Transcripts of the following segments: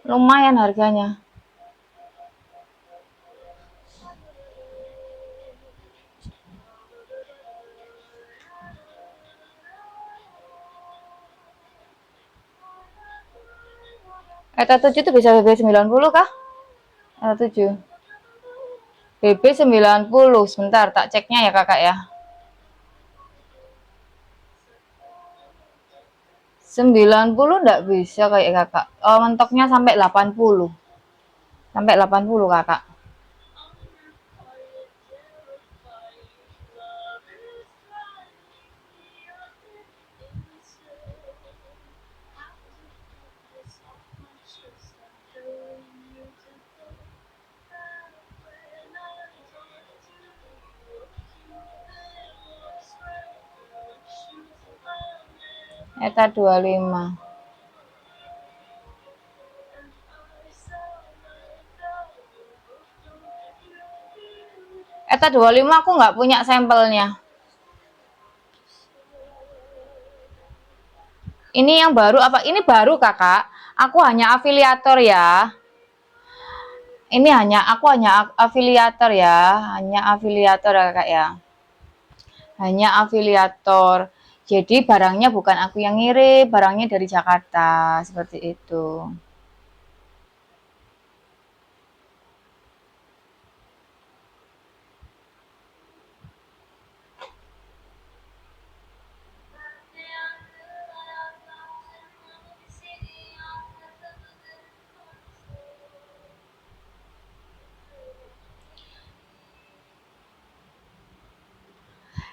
lumayan harganya. ETA 7 itu bisa BB 90 kah? ETA 7 BB 90. Sebentar tak ceknya ya kakak ya. 90 enggak bisa kayak kakak. Mentoknya sampai 80. Sampai 80 kakak. ETA 25. ETA 25 aku nggak punya sampelnya. Ini yang baru apa? Ini baru kakak. Aku hanya afiliator ya. Ini aku hanya afiliator ya. Hanya afiliator ya kakak ya. Hanya afiliator. Jadi barangnya bukan aku yang ngirim, barangnya dari Jakarta. Seperti itu.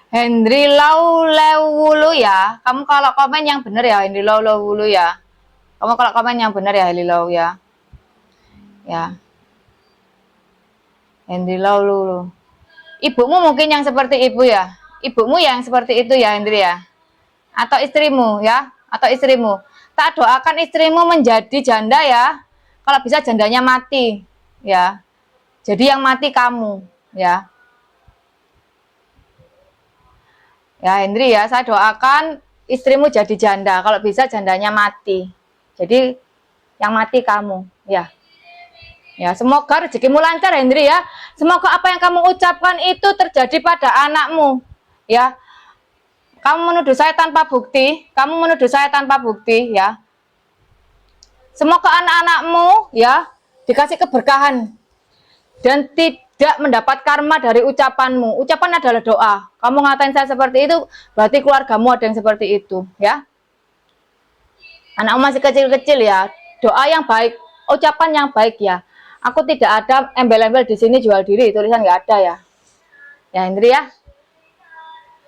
Hendri Lau Lewulu ya. Kamu kalau komen yang benar ya, Hendri Lau Lewulu ya. Kamu kalau komen yang benar ya, Hendri Lau ya. Ya. Hendri Lau Lewulu. Ibumu mungkin yang seperti ibu ya. Ibumu yang seperti itu ya, Hendri ya. Atau istrimu ya, atau istrimu. Tak doakan istrimu menjadi janda ya. Kalau bisa jandanya mati ya. Jadi yang mati kamu ya. Ya Hendri ya, saya doakan istrimu jadi janda. Kalau bisa jandanya mati. Jadi yang mati kamu ya. Ya, semoga rezekimu lancar Hendri ya. Semoga apa yang kamu ucapkan itu terjadi pada anakmu. Ya. Kamu menuduh saya tanpa bukti, kamu menuduh saya tanpa bukti ya. Semoga anak-anakmu ya dikasih keberkahan dan tidak mendapat karma dari ucapanmu. Ucapan adalah doa. Kamu ngatain saya seperti itu, berarti keluargamu ada yang seperti itu ya. Anakmu masih kecil-kecil ya. Doa yang baik, ucapan yang baik ya. Aku tidak ada embel-embel di sini jual diri, tulisan nggak ada ya. Ya Hendri ya.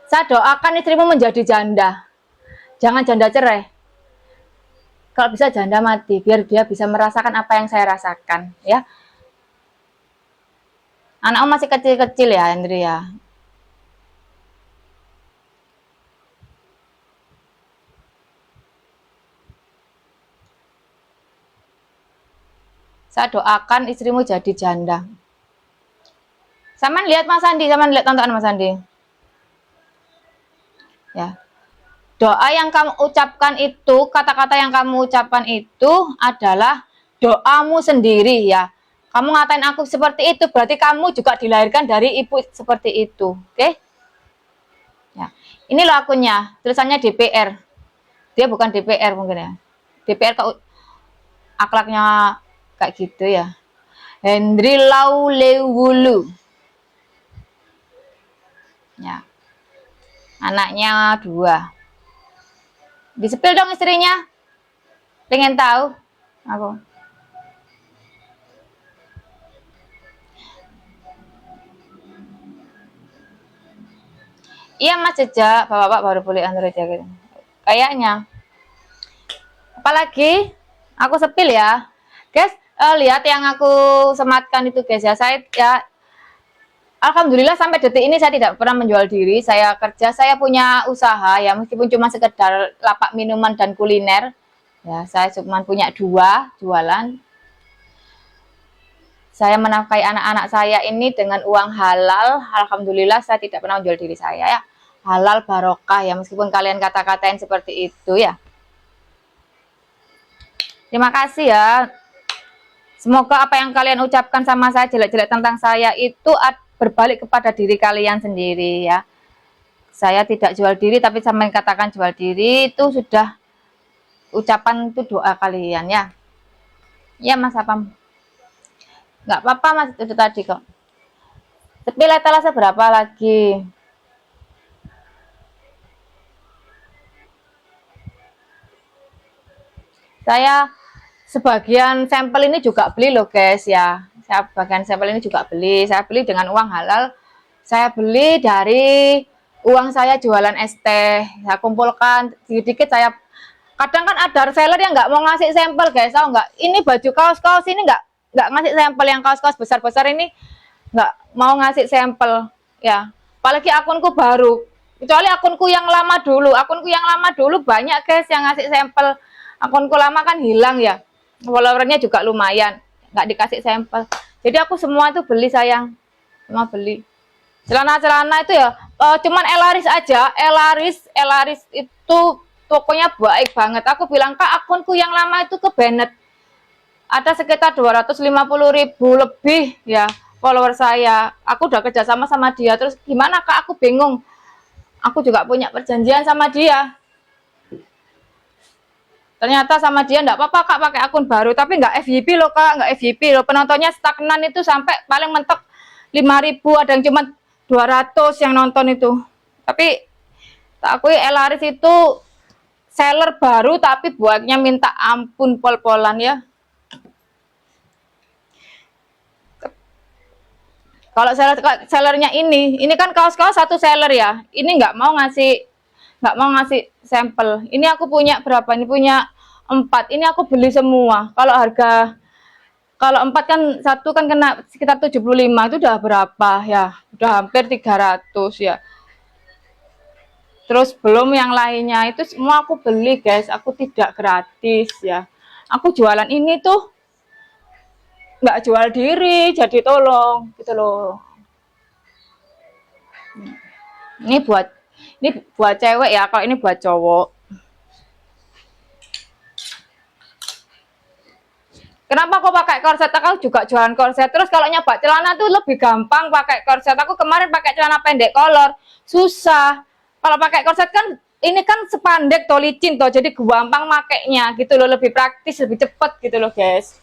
Saya doakan istrimu menjadi janda. Jangan janda cerai. Kalau bisa janda mati, biar dia bisa merasakan apa yang saya rasakan ya. Anakmu masih kecil-kecil ya Hendri ya. Saya doakan istrimu jadi janda. Sama lihat Mas Andi, sama lihat tontonan Mas Andi. Ya. Doa yang kamu ucapkan itu, kata-kata yang kamu ucapkan itu adalah doamu sendiri ya. Kamu ngatain aku seperti itu, berarti kamu juga dilahirkan dari ibu seperti itu. Oke? Ya. Ini loh akunnya, tulisannya DPR. Dia bukan DPR mungkin ya. DPR kok akhlaknya kayak gitu ya. Hendri Laulewulu. Ya. Anaknya 2. Disepil dong istrinya. Pengen tahu aku. Iya Mas Jejak, bapak-bapak baru beli Android ya gitu. Kayaknya. Apalagi aku sepil ya. Guys, lihat yang aku sematkan itu guys ya. Saya ya alhamdulillah sampai detik ini saya tidak pernah menjual diri. Saya kerja, saya punya usaha ya, meskipun cuma sekedar lapak minuman dan kuliner. Ya, saya cuma punya 2 jualan. Saya menafkahi anak-anak saya ini dengan uang halal. Alhamdulillah saya tidak pernah menjual diri saya ya. Halal barokah ya, meskipun kalian kata-katain seperti itu ya. Terima kasih ya. Semoga apa yang kalian ucapkan sama saya, jelek-jelek tentang saya, itu berbalik kepada diri kalian sendiri ya. Saya tidak jual diri, tapi sama yang katakan jual diri, itu sudah ucapan, itu doa kalian ya. Ya Mas Apam. Nggak apa-apa Mas, itu tadi kok. Tapi letala seberapa lagi? Saya sebagian sampel ini juga beli loh guys ya. Saya bagian sampel ini juga beli. Saya beli dengan uang halal. Saya beli dari uang saya jualan es teh. Saya kumpulkan sedikit. Saya kadang kan ada reseller yang nggak mau ngasih sampel guys. Tahu nggak? Ini baju kaos-kaos ini nggak ngasih sampel, yang kaos-kaos besar-besar ini nggak mau ngasih sampel ya. Apalagi akunku baru. Kecuali akunku yang lama dulu. Akunku yang lama dulu banyak guys yang ngasih sampel. Akunku lama kan hilang ya, followernya juga lumayan, nggak dikasih sampel. Jadi aku semua itu beli sayang, semua beli. Celana-celana itu ya cuman Elaris aja. Elaris itu tokonya baik banget. Aku bilang Kak, akunku yang lama itu ke Bennett ada sekitar 250.000 lebih ya follower saya. Aku udah kerjasama sama dia. Terus gimana Kak, aku bingung. Aku juga punya perjanjian sama dia. Ternyata sama dia enggak apa-apa Kak pakai akun baru, tapi enggak FYP loh Kak, enggak FYP loh. Penontonnya stagnan itu sampai paling mentok 5.000, ada yang cuma 200 yang nonton itu. Tapi tak akui Elaris itu seller baru tapi buatnya minta ampun pol-polan ya. Kalau sellernya ini kan kaos-kaos satu seller ya. Ini nggak mau ngasih sampel. Ini aku punya berapa? Ini punya 4. Ini aku beli semua. Kalau 4 kan satu kan kena sekitar 75, itu udah berapa ya? Udah hampir 300 ya. Terus belum yang lainnya, itu semua aku beli guys. Aku tidak gratis ya. Aku jualan ini tuh nggak jual diri, jadi tolong gitu loh. Ini buat cewek ya, kalau ini buat cowok. Kenapa kok pakai korset? Aku juga jualan korset. Terus kalau nyoba celana tuh lebih gampang pakai korset. Aku kemarin pakai celana pendek kolor, susah. Kalau pakai korset kan ini kan sepandek toh, licin toh, jadi gampang makainya gitu loh, lebih praktis, lebih cepet gitu loh guys.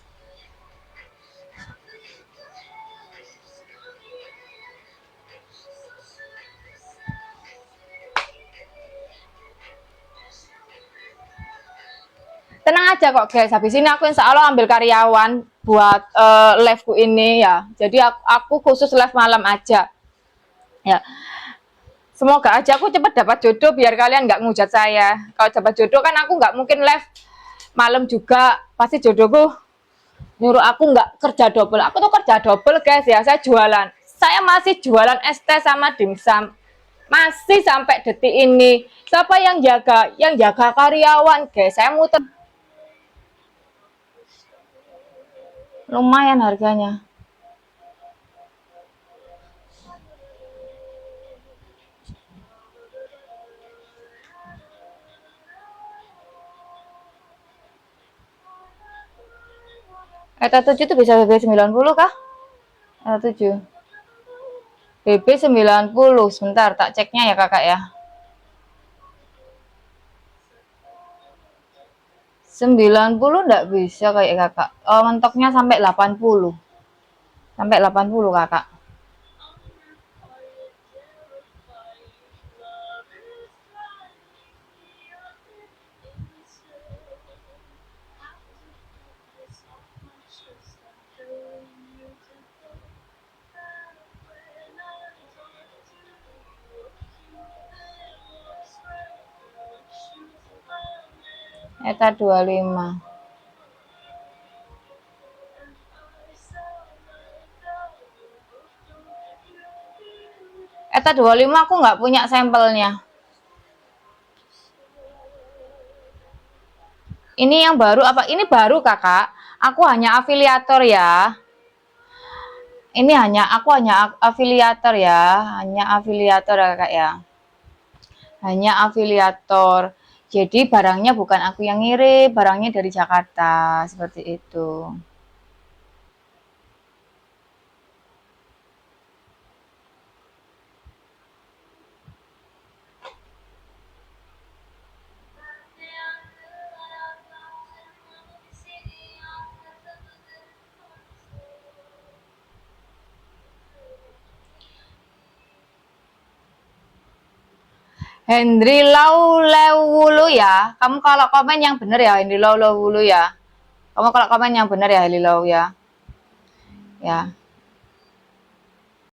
Tenang aja kok guys, habis ini aku insya Allah ambil karyawan buat live-ku ini ya. Jadi aku khusus live malam aja ya. Semoga aja aku cepat dapat jodoh biar kalian nggak ngujat saya. Kalau dapat jodoh kan aku nggak mungkin live malam juga, pasti jodohku nyuruh aku nggak kerja double. Aku tuh kerja double guys ya, saya jualan. Saya masih jualan es teh sama dimsum. Masih sampai detik ini. Siapa yang jaga? Yang jaga karyawan guys. Saya muter. Lumayan harganya. ETA 7 itu bisa BB 90 kah? ETA 7. BB 90. Sebentar, tak ceknya ya kakak ya. 90 enggak bisa kayak kakak. Oh, mentoknya sampai 80. Sampai 80 kakak. ETA 25. ETA 25 aku nggak punya sampelnya. Ini yang baru apa? Ini baru kakak. Aku hanya afiliator ya. Ini aku hanya afiliator ya. Hanya afiliator ya kakak ya. Hanya afiliator. Jadi barangnya bukan aku yang ngirim, barangnya dari Jakarta, seperti itu. Hendri Lau Lewulu ya. Kamu kalau komen yang bener ya, Hendri Lau Lewulu ya. Kamu kalau komen yang bener ya, Hendri Lau ya. Ya.